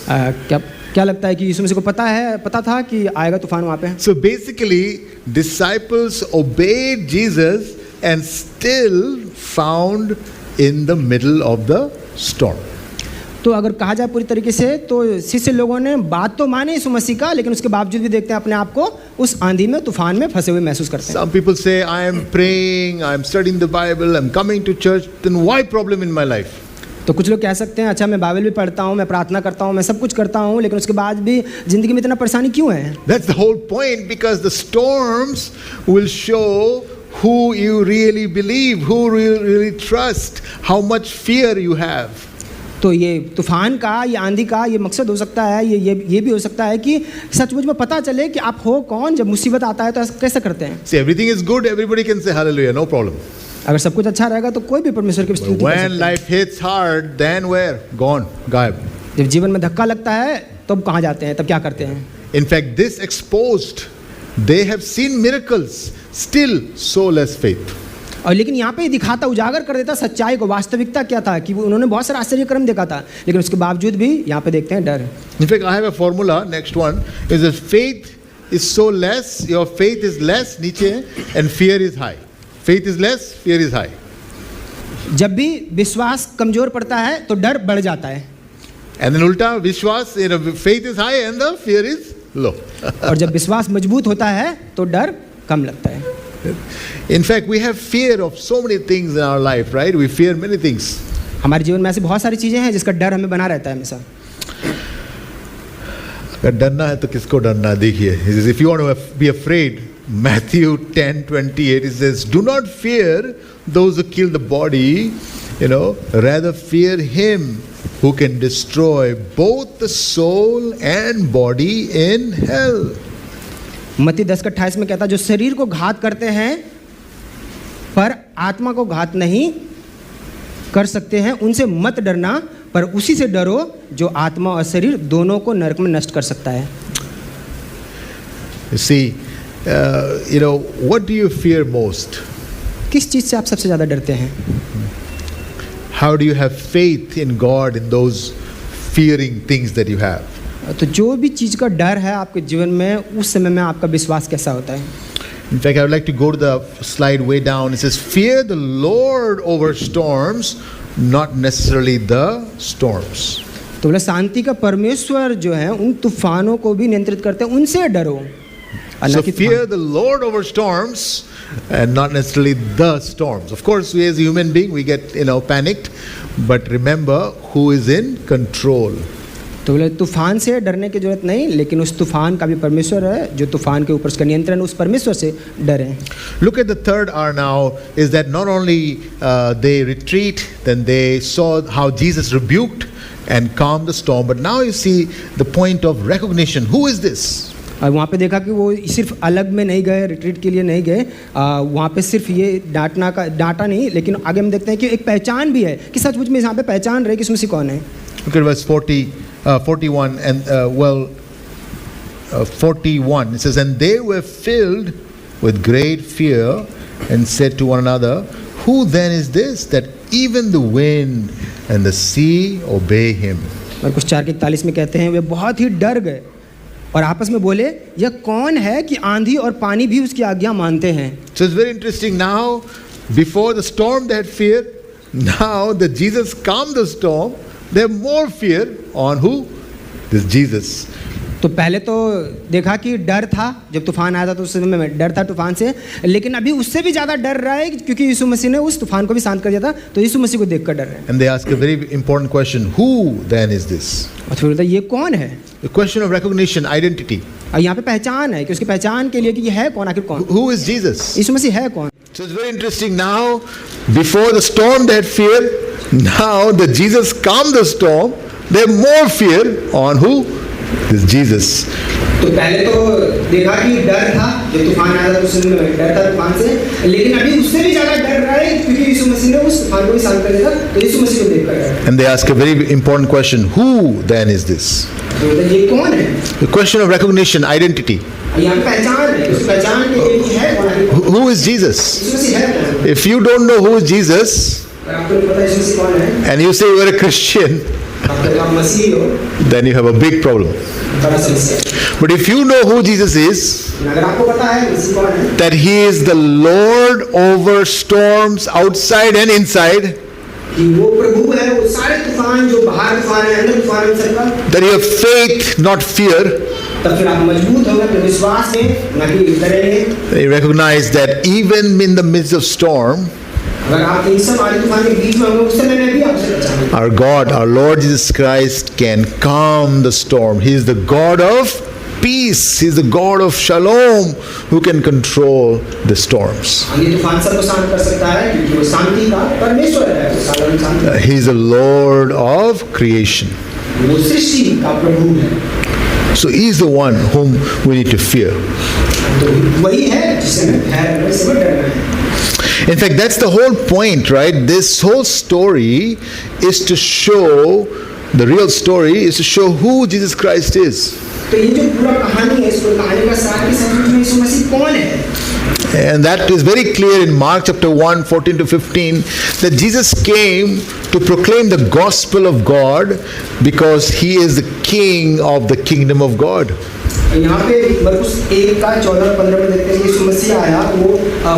क्या लगता है कि यीशु मसीह को पता था कि आएगा तूफान वहाँ पे? So basically, disciples obeyed Jesus and still found in the middle of the storm. तो अगर कहा जाए पूरी तरीके से, तो शिष्य लोगों ने बात तो मानी यीशु मसीह का, लेकिन उसके बावजूद भी देखते हैं अपने आप को उस आंधी में, तूफान में फंसे हुए महसूस करते हैं। Some people say, I am praying, I am studying the Bible, I am coming to church, then why problem in my life? तो कुछ लोग कह सकते हैं, अच्छा मैं बाइबल भी पढ़ता हूँ, मैं प्रार्थना करता हूँ, मैं सब कुछ करता हूँ, लेकिन उसके बाद भी जिंदगी में इतना परेशानी क्यों है? That's the whole point, because the storms will show who you really believe, who you really trust, how much fear you have. तो ये तूफान का, ये आंधी का ये मकसद हो सकता है, ये भी हो सकता है कि सचमुच में पता चले कि आप हो कौन। जब मुसीबत आता है तो कैसे करते हैं? See, everything is good, everybody can say hallelujah, no problem. अगर सब कुछ अच्छा रहेगा तो कोई भी परमेश्वर की स्तुति कर सकता है। When life hits hard, then where? Gone, गायब. जब जीवन में धक्का लगता है तब कहाँ जाते हैं, तब क्या करते हैं? In fact, this exposed, they have seen miracles, still so less faith. और लेकिन यहाँ पे दिखाता, उजागर कर देता सच्चाई को, वास्तविकता क्या था कि उन्होंने बहुत सारा आश्चर्य कर्म देखा था, लेकिन उसके बावजूद भी यहाँ पे देखते हैं डर। In fact, I have a formula. Next one is that faith is so less, your faith is less, नीचे, and fear is high. Faith is less, fear is high. जब भी विश्वास कमजोर पड़ता है तो डर बढ़ जाता है। And then उल्टा, विश्वास, faith is high and the fear is low. और जब विश्वास मजबूत होता है तो डर कम लगता है। In fact, we have fear of so many things in our life, right? We fear many things. हमारे जीवन में ऐसी बहुत सारी चीजें हैं जिसका डर हमें बना रहता है हमेशा। अगर डरना है तो किसको डरना है? देखिए, if you want to be afraid, Matthew 10:28, it says, "Do not fear those who kill the body, rather fear him who can destroy both the soul and body in hell." मत्ती 10:28 में कहता है, जो शरीर को घात करते हैं पर आत्मा को घात नहीं कर सकते हैं, उनसे मत डरना, पर उसी से डरो जो आत्मा और शरीर दोनों को नरक में नष्ट कर सकता है। You see, what do you fear most? किस चीज से आप सबसे ज्यादा डरते हैं? How do you have faith in God in those fearing things that you have? तो जो भी चीज का डर है आपके जीवन में, उस समय में आपका विश्वास कैसा होता है? In fact, I would like to go to the slide way down. It says, "Fear the Lord over storms, not necessarily the storms." तो बोला शांति का परमेश्वर जो है उन तूफानों को भी नियंत्रित करते हैं, उनसे डरो। और So न कि fear the Lord over storms and not necessarily the storms. Of course, we as a human being, we get, panicked. But remember who is in control. तो बोले तूफान से डरने की जरूरत नहीं, लेकिन उस तूफान का भी परमेश्वर है जो तूफान के ऊपर उसका नियंत्रण, उस परमेश्वर से डरें. Look at the third R now, is that not only they retreat, then they saw how Jesus rebuked and calmed the storm, but now you see the point of recognition. Who is this? और वहाँ पे देखा कि वो सिर्फ अलग में नहीं गए, रिट्रीट के लिए नहीं गए, वहाँ पे सिर्फ ये डांटा नहीं, लेकिन आगे हम देखते हैं कि एक पहचान भी है कि सचमुच में यहाँ पे पहचान रहे कि यीशु मसीह कौन है. Look at verse 41 and 41. It says, and they were filled with great fear and said to one another, who then is this that even the wind and the sea obey him? मरकुस 4:41 में कहते हैं वे बहुत ही डर गए और आपस में बोले यह कौन है कि आंधी और पानी भी उसकी आज्ञा मानते हैं. So it's very interesting now, before the storm they had fear, now that Jesus calmed the storm, they have more fear on who? This Jesus. तो पहले तो देखा कि डर था, जब तूफान आया था तो उस समय में डर था तूफान से, लेकिन अभी उससे भी ज़्यादा डर रहा है क्योंकि यीशु मसीह ने उस तूफान को भी शांत कर दिया था, तो यीशु मसीह को देखकर डर रहे हैं. And they ask a very important question, who then is this? और फिर बोलता है ये कौन है. The question of recognition, identity. और यहाँ पे पहचान है कि उसकी पहचान के लिए कि ये है कौन, आखिर कौन. Who is Jesus? यीशु मसीह है कौन. So it's very interesting now, before the storm they had fear, now that Jesus calmed the storm, they have more fear on who? This Jesus. तो पहले तो देखा कि डर था, जब तूफान आया था तो उस समय में डर था तूफान से, लेकिन अभी उससे भी ज़्यादा डर रहा है क्योंकि यीशु मसीह ने उस तूफान को भी शांत कर दिया था, तो यीशु मसीह को देखकर डर. And they ask a very important question, who then is this? तो ये कौन है. The question of recognition, identity. यहाँ पे पहचान है, उस पहचान के लिए कि है कौन. Who is Jesus? यीशु मसीह है कौन. If you don't know who is Jesus, अगर आपको नहीं पता यीशु मसीह कौन है, and you say you are a Christian, आप मसीह हो, then you have a big problem. बड़ा समस्या. But if you know who Jesus is, अगर आपको पता है मसीह कौन है, that he is the Lord over storms outside and inside, कि वो प्रभु है, वो सारे तूफान जो बाहर तूफान है, अंदर तूफान है, सबका, that you have faith, not fear, तब फिर आप मजबूत होंगे, तो विश्वास में, न कि डरेंगे. you recognize that even in the midst of storm, अगर आप इन सब आने तूफान के बीच में होंगे, उस समय में भी आपसे बचाएंगे. our God, our Lord Jesus Christ can calm the storm. He is the God of peace. He is the God of shalom who can control the storms. ये तूफान सबको शांत कर सकता है क्योंकि वो शांति का परमेश्वर है, वो शांति शांति. He is the Lord of creation. वो सृष्टि का प्रभु है. So he is the one whom we need to fear. तो वही है जिसे हमें डरना है. In fact, that's the whole point, right? This whole story is to show, the real story is to show who Jesus Christ is. तो ये जो पूरा कहानी है, इस पूरी कहानी का सार की सच में यीशु मसीह कौन है. And that is very clear in Mark chapter 1, 14 to 15, that Jesus came to proclaim the gospel of God because he is the king of the kingdom of God. यहाँ पे मरकुस 1:14-15 में देखते हैं यीशु मसीह आया, वो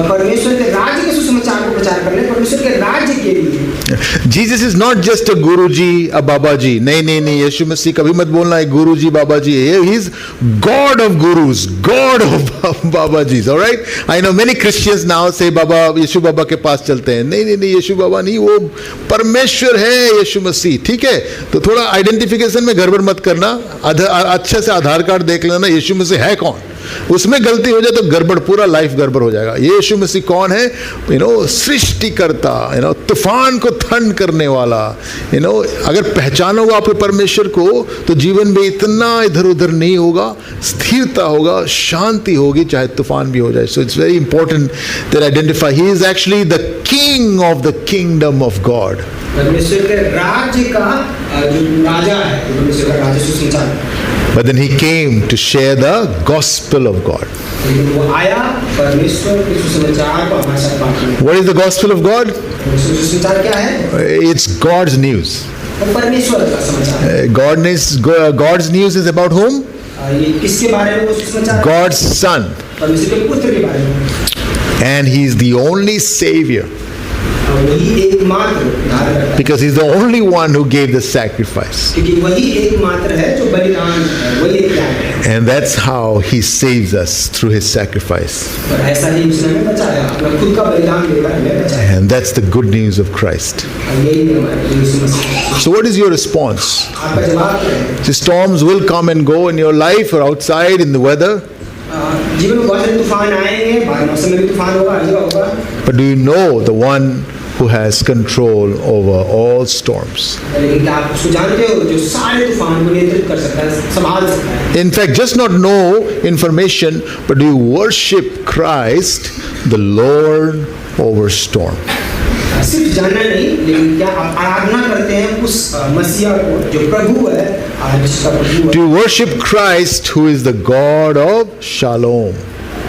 परमेश्वर के राज्य के सुसमाचार को प्रचार करने, परमेश्वर के राज्य के लिए. Jesus is not just a Guruji, a Babaji. नहीं, यीशु मसीह कभी मत बोलना है Guruji, Babaji. He is God of Gurus, God of Babajis. All right? I know many Christians now say Baba, यीशु बाबा के पास चलते हैं. नहीं, यीशु बाबा नहीं, वो परमेश्वर है यीशु मसीह. ठीक है? तो थोड़ा आइडेंटिफिकेशन में गड़बड़ मत करना. अच्छे से आधार कार्ड देख लेना यीशु मसीह है कौन. उसमें गलती हो जाए तो गड़बड़, पूरा लाइफ गड़बड़ हो जाएगा. यीशु मसीह कौन है? सृष्टिकर्ता, तूफान को ठंड करने वाला. अगर पहचानोगा आपके परमेश्वर को तो जीवन में इतना इधर उधर नहीं होगा, स्थिरता होगा, शांति होगी, चाहे तूफान भी हो जाए. So it's very important that identify he is actually the king of the kingdom of God. परमेश्वर के राज्य का जो राजा है, परमेश्वर का राज्य सुसमाचार. But then he came to share the gospel of God. वो आया परमेश्वर के सुसमाचार को हमारे साथ बांटने. What is the gospel of God? सुसमाचार क्या है? It's God's news. परमेश्वर का समाचार. God's news is about whom? ये किसके बारे में वो सुसमाचार? God's son. परमेश्वर के पुत्र के बारे में. And he is the only savior. वही एकमात्र उद्धार करता है, because he's the only one who gave the sacrifice. क्योंकि वही एकमात्र है जो बलिदान है, वही एक त्याग है। And that's how he saves us, through his sacrifice. और ऐसा ही उसने हमें बचाया, अपना खुद का बलिदान देकर हमें बचाया। And that's the good news of Christ. और यही है हमारे प्रभु यीशु मसीह। So what is your response? आपका जवाब क्या है? The storms will come and go in your life or outside in the weather. जीवन में बहुत सारे तूफान आएंगे, बाहर मौसम में भी तूफान होगा, हर जगह होगा। But do you know the one who has control over all storms? लेकिन क्या आप उसको जानते हो जो सारे तूफान को नियंत्रित कर सकता है, संभाल सकता है? In fact, just not know information, but do you worship Christ, the Lord over storm? सिर्फ जानना नहीं, लेकिन क्या आप आराधना करते हैं उस मसीहा को जो प्रभु है, जिसका प्रभु है? Do you worship Christ, who is the God of Shalom?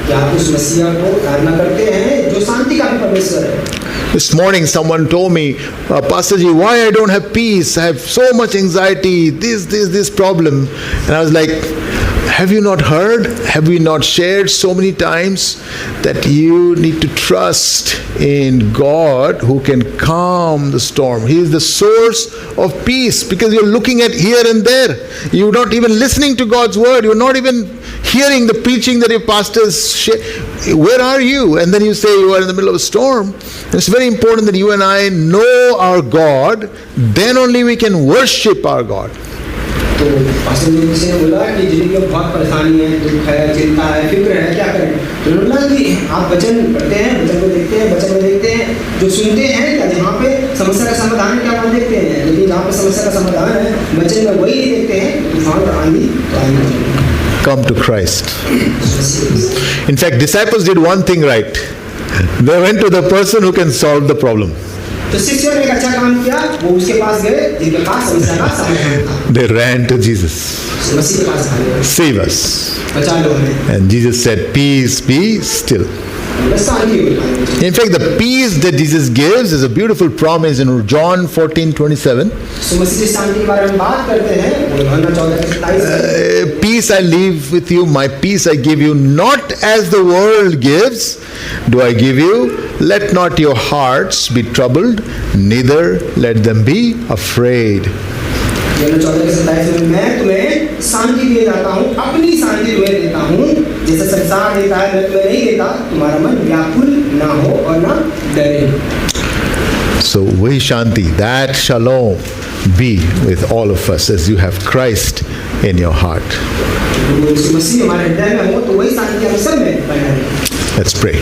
क्या आप उस मसीहा को आराधना करते हैं जो शांति का भी परमेश्वर है? This morning someone told me, Pastor Ji, why I don't have peace? I have so much anxiety, this problem. And I was like, have you not heard? Have we not shared so many times that you need to trust in God who can calm the storm? He is the source of peace, because you're looking at here and there. You're not even listening to God's word. You're not even hearing the preaching that your pastors share. Where are you? And then you say you are in the middle of a storm. It's very important that you and I know our God. Then only we can worship our God. तो pastor जी किसी ने बोला कि जिंदगी में बहुत परेशानी है, दुख है, चिंता है, फिक्र है, क्या करें? तो उन्होंने बोला कि आप वचन पढ़ते हैं, वचन को देखते हैं, वचन में देखते हैं, जो सुनते हैं क्या जहाँ पे समस्या का समाधान है क्या वहाँ देखते हैं, लेकिन जहाँ पे समस्या का समाधान है वचन में वही नहीं देखते हैं, तूफान और आंधी तो आएंगे। Come to Christ. In fact, disciples did one thing right. They went to the person who can solve the problem. तो शिष्यों ने एक अच्छा काम किया, वो उसके पास गए जिनके पास समस्या का समाधान था। They ran to Jesus. मसीह के पास गए, Save us. बचा लो हमें। And Jesus said, peace, be still. बस शांति हो जाए। In fact, the peace that Jesus gives is a beautiful promise in John 14:27. तो मसीह की शांति के बारे में बात करते हैं, वो यूहन्ना 14:27। Peace I leave with you, my peace I give you, not as the world gives, do I give you. Let not your hearts be troubled, neither let them be afraid. यूहन्ना 14:27 में मैं तुम्हें शांति दे जाता हूँ, अपनी शांति तुम्हें देता हूँ, जैसे संसार देता है मैं तुम्हें नहीं देता, तुम्हारा मन व्याकुल ना हो और ना डरे। So we Shanti, that Shalom be with all of us as you have Christ in your heart. मसीह हमारे हृदय में हो तो वही शांति हम सब में बना रहे। Let's pray.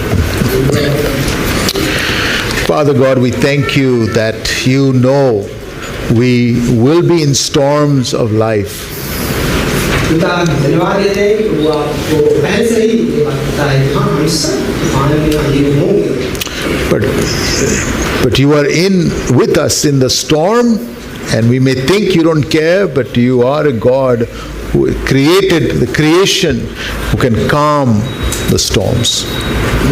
Father God, we thank you that you know we will be in storms of life. पिता धन्यवाद देते हैं कि वो आपको पहले से ही ये बात पता है कि हाँ हम सब तूफान में आंधी में होंगे। But you are in with us in the storm, and we may think you don't care, but you are a God who created the creation who can calm the storms.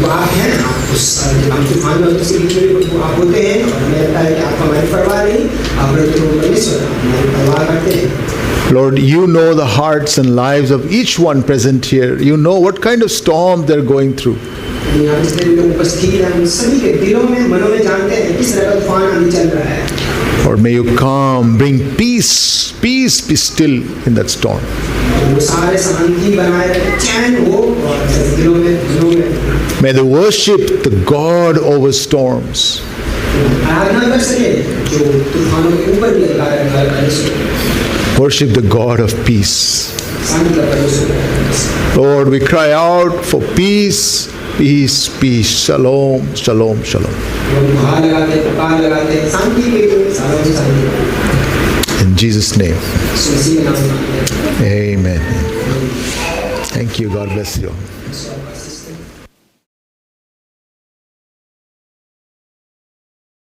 वो आप हैं, आप उस हम तूफान में उसके बीच में वो आप होते हैं और हमें लगता है कि आप हमारी परवाह नहीं, आप परमेश्वर हमारी परवाह करते हैं। Lord, you know the hearts and lives of each one present here. You know what kind of storm they're going through. यहाँ जितने भी लोग उपस्थित हैं हम सभी के दिलों में मनों में जानते हैं किस तरह का तूफान आंधी चल रहा है। Lord, may you calm, bring peace, peace be still in that storm. वो सारे शांति बनाए रखें, चैन हो और दिलों में May they worship the God over storms. आराधना कर सके जो तूफानों के ऊपर भी अधिकार रखता है। Worship the God of peace. शांति का परमेश्वर। Lord, we cry out for peace, peace, peace, shalom, shalom, shalom. वो गुहार लगाते हैं, पुकार लगाते हैं, शांति के लिए सालों से शांति। In Jesus' name, मसीह के नाम में। amen. Thank you. God bless you.